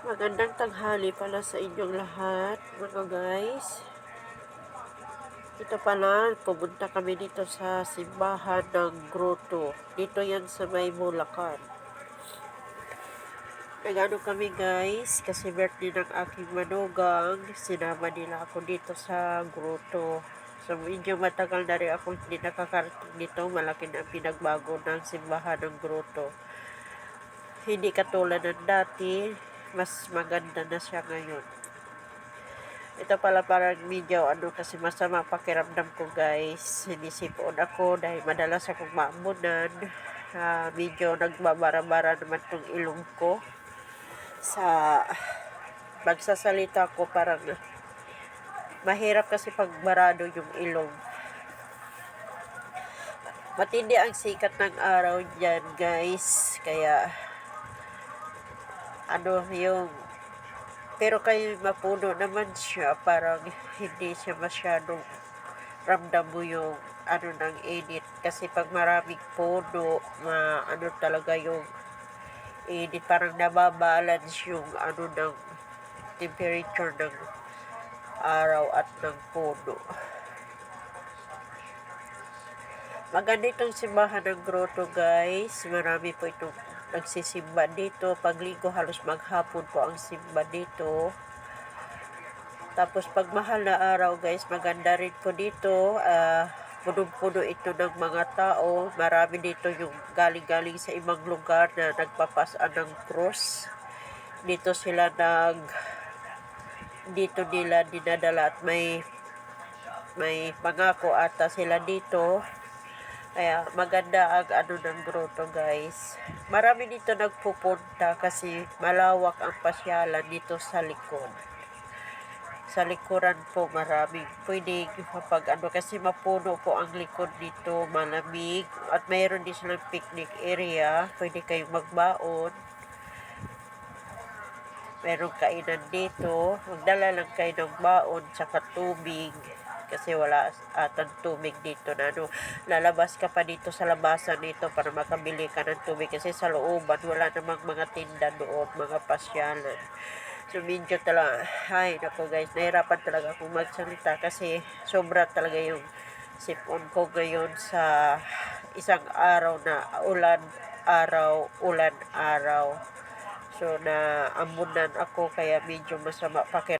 Magandang tanghali pala sa inyong lahat, mga guys. Ito pala, pumunta kami dito sa simbahan ng Grotto. Dito yan sa may Bulacan. Nagano kami guys, kasi birthday ng aking manugang. Sinama nila ako dito sa Grotto. So medyo matagal na rin ako hindi nakakarating dito. Malaki na pinagbago ng simbahan ng Grotto. Hindi katulad ng dati, mas maganda na siya ngayon. Ito pala parang medyo kasi masama pakiramdam ko guys. Sinisipon ako dahil madalas akong maamunan. Medyo nagbabara-bara naman tong ilong ko. Sa magsasalita ko parang mahirap kasi pagbarado yung ilong. Matindi ang sikat ng araw dyan guys. Kaya yung pero kay mapuno naman siya, parang hindi siya masyadong ramdam mo yung ng init. Kasi pag maraming puno, talaga yung init, parang nababalance yung ng temperature ng araw at ng puno. Maganda itong simbahan ng Grotto guys. Marami po itong nagsisimba dito. Pagligo halos maghapon po ang simba dito. Tapos pag mahal na araw guys, maganda rin po dito. Punong-puno ito ng mga tao. Marami dito yung galing-galing sa ibang lugar na nagpapasaan ng cross. Dito nila dinadala at may pangako ata sila dito. Kaya maganda ang ng Grotto guys. Marami dito nagpupunta kasi malawak ang pasyalan dito sa likod. Sa likuran po maraming pwede kapag kasi mapuno po ang likod dito, malamig, at mayroon din silang picnic area, pwede kayong magbaon, mayroong kainan dito, magdala lang kayo ng baon tsaka tubig kasi wala atang tubig dito na lalabas ka pa dito sa labasan nito para makabili ka ng tubig kasi sa looban wala namang mga tinda doon, mga pasyalan. So medyo talaga, nako guys, nahirapan talaga akong magsalita kasi sobra talaga yung sipon ko ngayon sa isang araw na ulan araw. So naamunan ako kaya medyo masama pakiramdam.